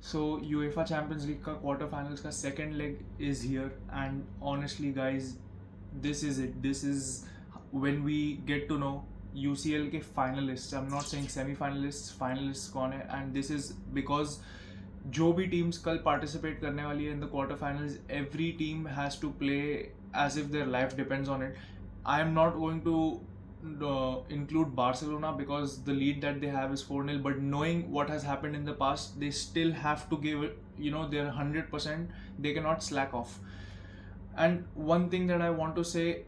So UEFA Champions League का quarter finals का second leg is here, and honestly guys, this is it. This is when we get to know UCL के finalists. I'm not saying semi-finalists, finalists कौन है, and this is because जो भी teams कल participate करने वाली है in the quarter finals, every team has to play as if their life depends on it. I am not going to include Barcelona because the lead that they have is 4-0, but knowing what has happened in the past, they still have to give it, their 100%. They cannot slack off. And one thing that I want to say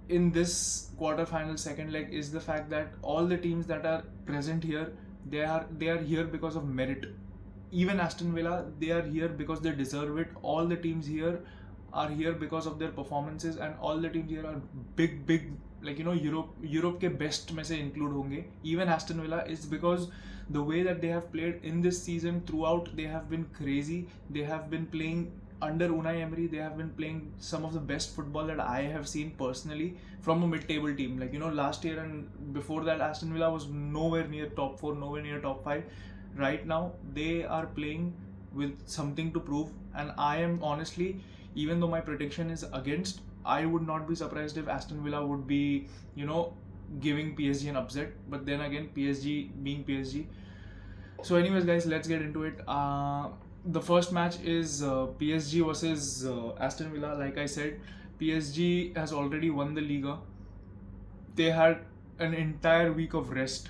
in this quarter-final second leg is the fact that all the teams that are present here, they are here because of merit. Even Aston Villa, they are here because they deserve it. All the teams here are here because of their performances, and all the teams here are big, like Europe के best में से include होंगे. Even Aston Villa is because the way that they have played in this season throughout, they have been crazy. They have been playing under Unai Emery. They have been playing some of the best football that I have seen personally from a mid-table team. Like last year and before that, Aston Villa was nowhere near top 4, nowhere near top 5. Right now they are playing with something to prove, and I am honestly, even though my prediction is against, I would not be surprised if Aston Villa would be, giving PSG an upset. But then again, PSG being PSG. So anyways guys, let's get into it. The first match is PSG versus Aston Villa. Like I said, PSG has already won the Liga. They had an entire week of rest.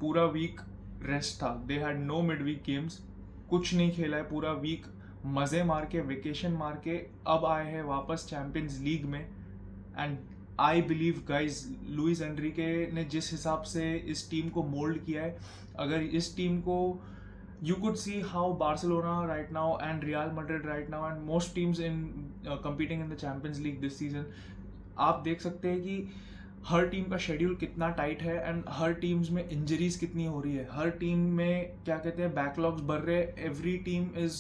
पूरा week rest था. They had no midweek games. कुछ नहीं खेला है पूरा week. मज़े मार के, वेकेशन मार के अब आए हैं वापस चैम्पियंस लीग में. And I believe guys, Luis Enrique ने जिस हिसाब से इस टीम को मोल्ड किया है, अगर इस टीम को you could see how Barcelona right now and Real Madrid right now and most teams in competing in the Champions League this season, आप देख सकते हैं कि हर टीम का शेड्यूल कितना टाइट है एंड हर टीम्स में इंजरीज कितनी हो रही है. हर टीम में क्या कहते हैं, बैकलॉग्स बढ़ रहे हैं. Every team is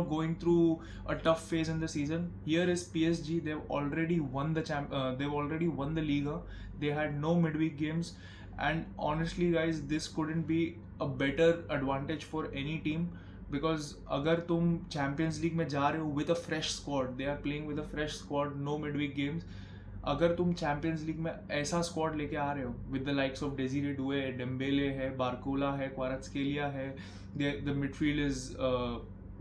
going through a tough phase in the season. Here is PSG. They've already won the Liga. They had no midweek games, and honestly guys, this couldn't be a better advantage for any team, because अगर तुम champions league में जा रहे हो with a fresh squad, they are playing with a fresh squad, no midweek games. अगर तुम champions league में ऐसा स्क्वाड लेके आ रहे हो with the likes of Desire Doue, Dembele है, बारकोला है, क्वारात्स्केलिया है, the midfield is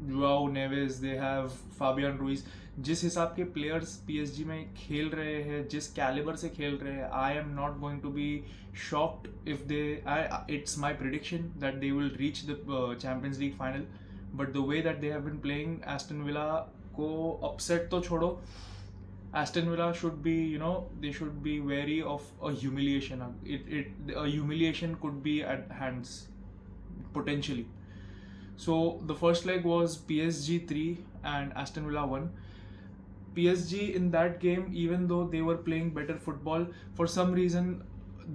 Joao Neves, they have Fabian Ruiz. जिस हिसाब के प्लेयर्स PSG में खेल रहे हैं, जिस कैलिबर से खेल रहे हैं, I am not going to be shocked if they, it's my prediction that they will reach the Champions League final. But the way that they have been playing, Aston Villa को upset तो छोड़ो, Aston Villa should be, they should be wary of a humiliation. A humiliation could be at hands, potentially. So the first leg was PSG 3 and Aston Villa 1. PSG in that game, even though they were playing better football, for some reason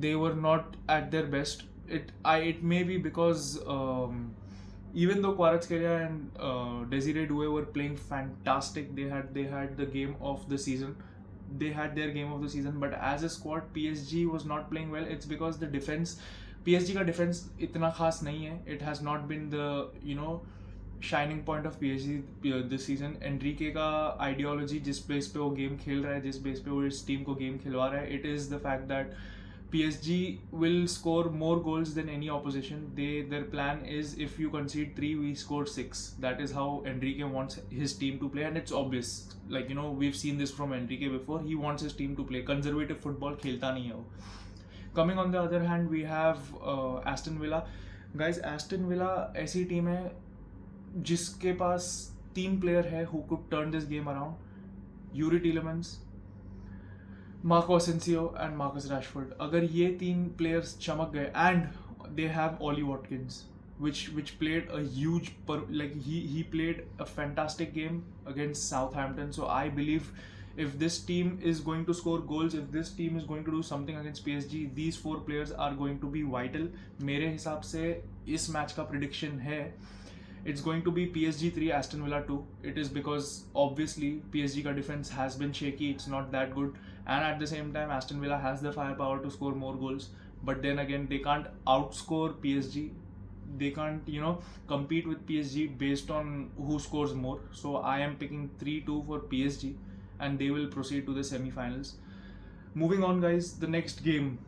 they were not at their best. It may be because even though Kvaratskhelia and Desiree Doué were playing fantastic, they had the game of the season. They had their game of the season, but as a squad, PSG was not playing well. It's because the defense, PSG का defense इतना खास नहीं है. It has not been the shining point of PSG this season. Enrique का ideology, जिस base पे वो game खेल रहा है, जिस बेस पे वो इस टीम को गेम खिलवा रहा है, it is the fact that PSG will score more goals than any opposition. Their plan is, if you concede 3, we score 6. That is how Enrique wants his team to play, and it's obvious. Like we've seen this from Enrique before. He wants his team to play conservative football. खेलता नहीं है वो. Coming on the other hand, we have Aston Villa. Guys, Aston Villa ऐसी team है जिसके पास 3 player है who could turn this game around. Yuri Tielemans, Marco Asensio and Marcus Rashford. अगर ये 3 players चमक गए, and they have Ollie Watkins, which played a huge he played a fantastic game against Southampton. So I believe if this team is going to score goals, if this team is going to do something against PSG, these 4 players are going to be vital. मेरे हिसाब से इस match का prediction है, it's going to be PSG 3, Aston Villa 2. It is because obviously PSG ka defense has been shaky. It's not that good, and at the same time Aston Villa has the firepower to score more goals. But then again, they can't outscore PSG. they can't compete with PSG based on who scores more. So I am picking 3-2 for PSG, and they will proceed to the semi-finals. Moving on, guys, the next game.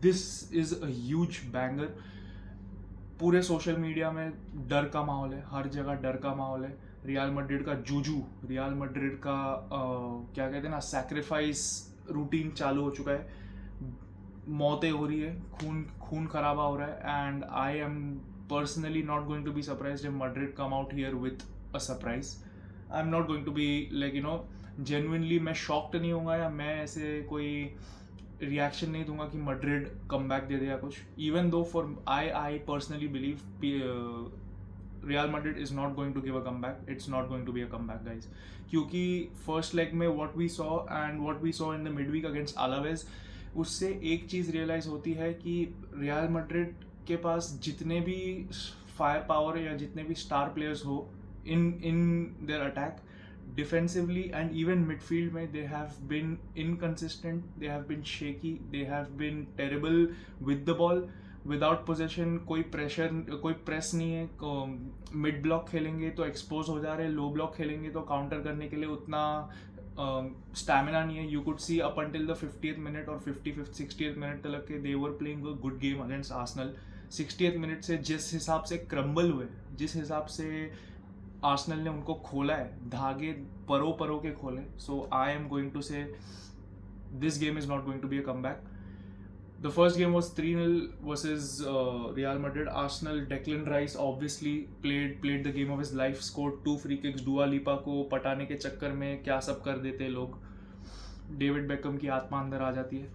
This is a huge banger. पूरे social media में डर का माहौल है, हर जगह डर का माहौल है. रियल मैड्रिड का जूजू, रियल मैड्रिड का क्या कहते हैं ना, सैक्रिफाइस रूटीन चालू हो चुका है. मौतें हो रही है, खून खून खराबा हो रहा है. And I am personally not going to be surprised if Madrid come out here with a surprise. I am not going to be like genuinely मैं शॉक्ड नहीं होऊंगा, या मैं ऐसे कोई रिएक्शन नहीं दूंगा कि मैड्रिड कम बैक दे देगा कुछ. Even though for I personally believe Real Madrid is not going to give a comeback. It's not going to be a comeback, guys. क्योंकि फर्स्ट लेग में what we saw in the midweek against Alaves, उससे एक चीज़ realise होती है कि real Madrid के पास जितने भी फायर पावर है या जितने भी स्टार प्लेयर्स हो in their attack, defensively and even midfield में they have been inconsistent, they have been shaky, they have been terrible with the ball, without possession. कोई प्रेशर, कोई प्रेस नहीं है. मिड ब्लॉक खेलेंगे तो एक्सपोज हो जा रहे हैं, लो ब्लॉक खेलेंगे तो काउंटर करने के लिए उतना स्टैमिना नहीं है. You could see up until the 50th minute और 55th 60th मिनट तक के they were playing a good game against Arsenal. 60th minute से जिस हिसाब से क्रम्बल हुए, जिस हिसाब से आर्सेनल ने उनको खोला है, धागे परो के खोले. So I am going to say this game is not going to be a comeback. The first game was 3-0 versus Real Madrid. Arsenal, Declan Rice obviously played the game of his life, scored 2 free kicks. Dua Lipa को पटाने के चक्कर में क्या सब कर देते लोग. डेविड बेकम की आत्मा अंदर आ जाती है.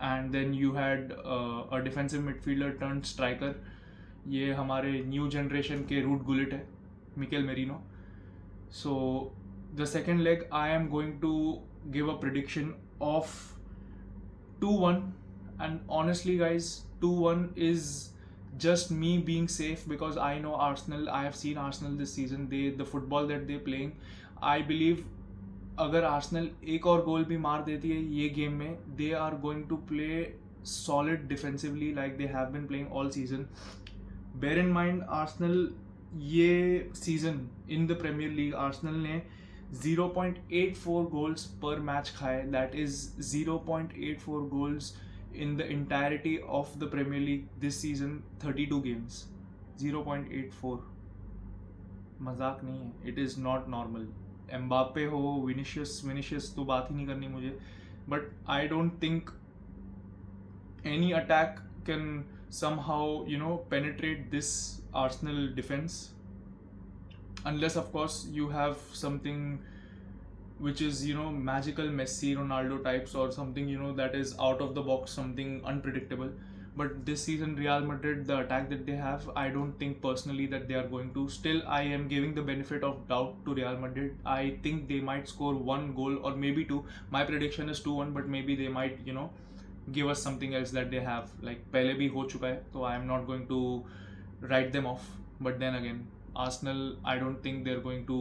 And then you had a defensive midfielder turn striker. ये हमारे न्यू जनरेशन के रूट गुलिट है, Mikel Merino. So the second leg, I am going to give a prediction of 2-1. And honestly, guys, 2-1 is just me being safe because I know Arsenal. I have seen Arsenal this season. The football that they're playing, I believe अगर Arsenal एक और गोल भी मार देती है ये game में, they are going to play solid defensively like they have been playing all season. Bear in mind, Arsenal ये season in the Premier League Arsenal ने 0.84 गोल्स पर मैच खाए. That is 0.84 goals in the entirety of the Premier League this season. 32 games, 0.84. मजाक नहीं है. It is not normal. Mbappe हो, Vinicius तो बात ही नहीं करनी मुझे. But I don't think any attack can somehow penetrate this Arsenal defense, unless of course you have something which is magical Messi, Ronaldo types, or something that is out of the box, something unpredictable. But this season Real Madrid, the attack that they have, I don't think personally that they are going to. Still, I am giving the benefit of doubt to Real Madrid. I think they might score 1 goal or maybe 2. My prediction is 2-1, but maybe they might give us something else that they have. Like पहले भी हो चुका है, so I am not going to write them off. But then again, Arsenal, I don't think they're going to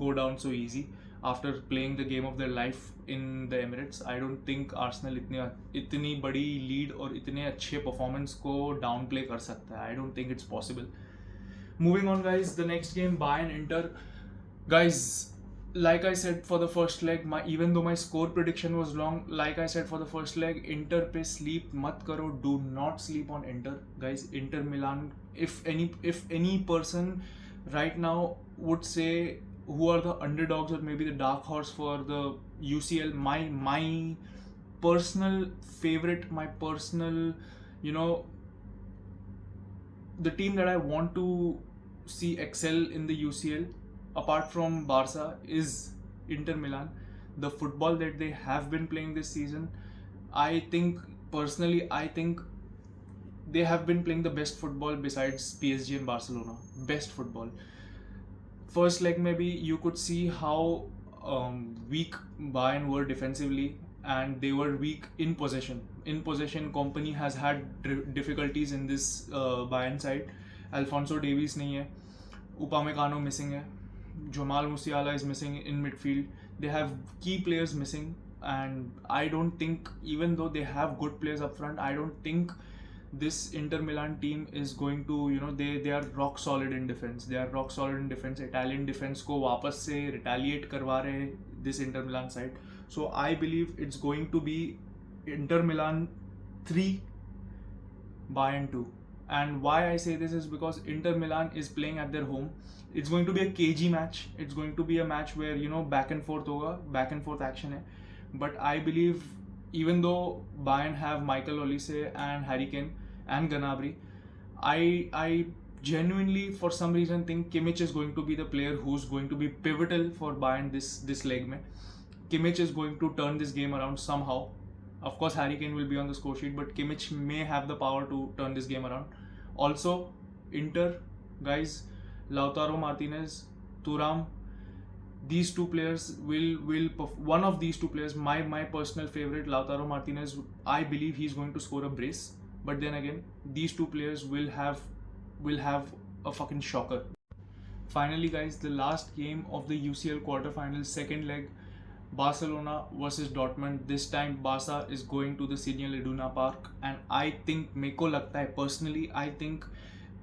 go down so easy after playing the game of their life in the Emirates. I don't think Arsenal इतनी बड़ी lead और इतने अच्छे performance को down play कर सकता है. I don't think it's possible. Moving on, guys, the next game, Bayern Inter. Guys, like I said for the first leg, even though my score prediction was wrong, like I said for the first leg, Inter पे sleep मत करो. Do not sleep on Inter, guys. Inter Milan, if any person right now would say who are the underdogs or maybe the dark horse for the UCL, my personal favorite, my personal the team that I want to see excel in the UCL apart from Barca is Inter Milan. The football that they have been playing this season, I think they have been playing the best football besides PSG and Barcelona. Best football. First leg maybe you could see how weak Bayern were defensively, and they were weak in possession. In possession, Kompany has had difficulties in this Bayern side. Alphonso Davies नहीं है, Upamecano missing है, Jamal Musiala is missing in midfield. They have key players missing, and I don't think, even though they have good players up front, I don't think this Inter Milan team is going to, they are rock solid in defense. They are rock solid in defense. Italian defense को वापस से retaliate करवा रहे हैं this Inter Milan side. So I believe it's going to be Inter Milan 3, Bayern 2. And why I say this is because Inter Milan is playing at their home. It's going to be a cagey match. It's going to be a match where, back and forth होगा, back and forth action है. But I believe even though Bayern have Michael Olise and Harry Kane and Gnabry, I genuinely for some reason think Kimmich is going to be the player who's going to be pivotal for Bayern this leg mein. Kimmich is going to turn this game around somehow. Of course, Harry Kane will be on the score sheet, but Kimmich may have the power to turn this game around. Also, Inter, guys, Lautaro Martinez, Thuram, these two players one of these two players, my personal favorite, Lautaro Martinez, I believe he's going to score a brace. But then again, these two players will have a fucking shocker. Finally, guys, the last game of the UCL quarterfinals, second leg, Barcelona versus Dortmund. This time Barca is going to the Signal Iduna Park, and I think meko lagta hai personally, I think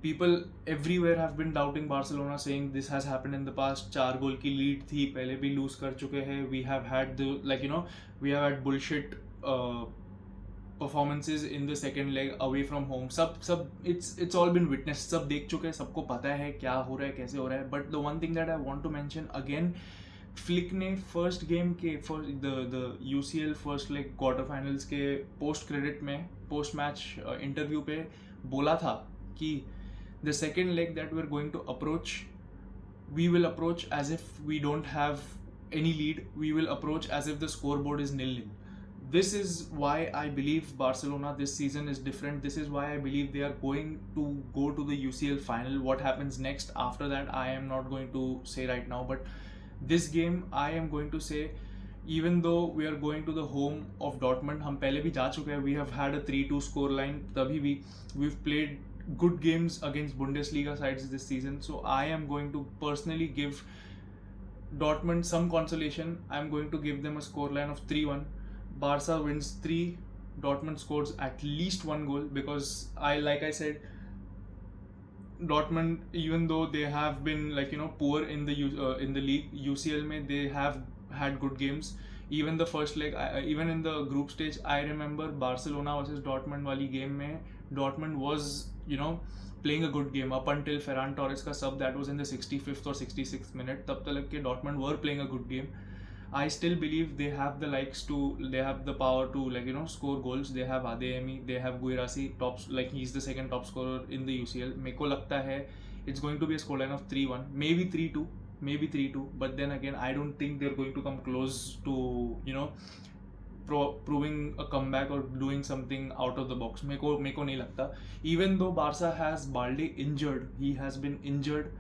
people everywhere have been doubting Barcelona, saying this has happened in the past. 4 goal की lead थी, पहले भी lose कर चुके हैं. We have had we have had bullshit performances in the second leg away from home. सब it's all been witnessed. सब देख चुके हैं, सबको पता है क्या हो रहा है, कैसे हो रहा है. But the one thing that I want to mention again, Flick ने फर्स्ट गेम के the UCL first leg quarter finals के पोस्ट क्रेडिट में पोस्ट मैच इंटरव्यू पे बोला था कि the second leg that we are going to approach, we will approach as if we don't have any lead, we will approach as if the scoreboard is nil. This is why I believe Barcelona this season is different. This is why I believe they are going to go to the UCL final. What happens next after that, I am not going to say right now. But this game, I am going to say, even though we are going to the home of Dortmund, हम पहले भी जा चुके हैं. We have had a 3-2 score line. तभी भी we've played good games against Bundesliga sides this season. So I am going to personally give Dortmund some consolation. I am going to give them a score line of 3-1. Barca wins 3, Dortmund scores at least 1 goal, because like I said, Dortmund, even though they have been poor in the league, UCL mein they have had good games. Even the first leg, even in the group stage, I remember Barcelona versus Dortmund wali game mein Dortmund was playing a good game up until Ferran Torres ka sub, that was in the 65th or 66th minute. Tab tak ke Dortmund were playing a good game. I still believe they have the power to score goals. They have Adeyemi, they have Guirassy, he's the second top scorer in the UCL. Meko lagta hai it's going to be a scoreline of 3-1, maybe 3-2, but then again I don't think they're going to come close to proving a comeback or doing something out of the box. Meko nahi lagta. Even though Barca has Balde injured, he has been injured,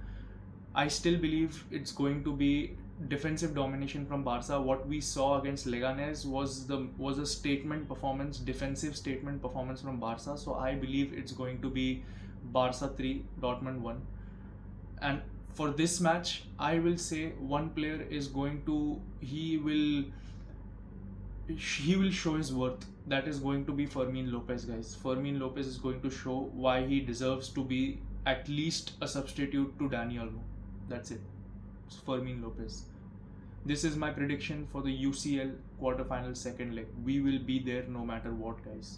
I still believe it's going to be defensive domination from Barca. What we saw against Leganés was a statement performance, defensive statement performance from Barca. So I believe it's going to be Barca 3, Dortmund 1. And for this match, I will say one player is going to, he will show his worth. That is going to be Fermin Lopez, guys. Fermin Lopez is going to show why he deserves to be at least a substitute to Dani Olmo. That's it. Fermin Lopez. This is my prediction for the UCL quarterfinal second leg. We will be there no matter what, guys.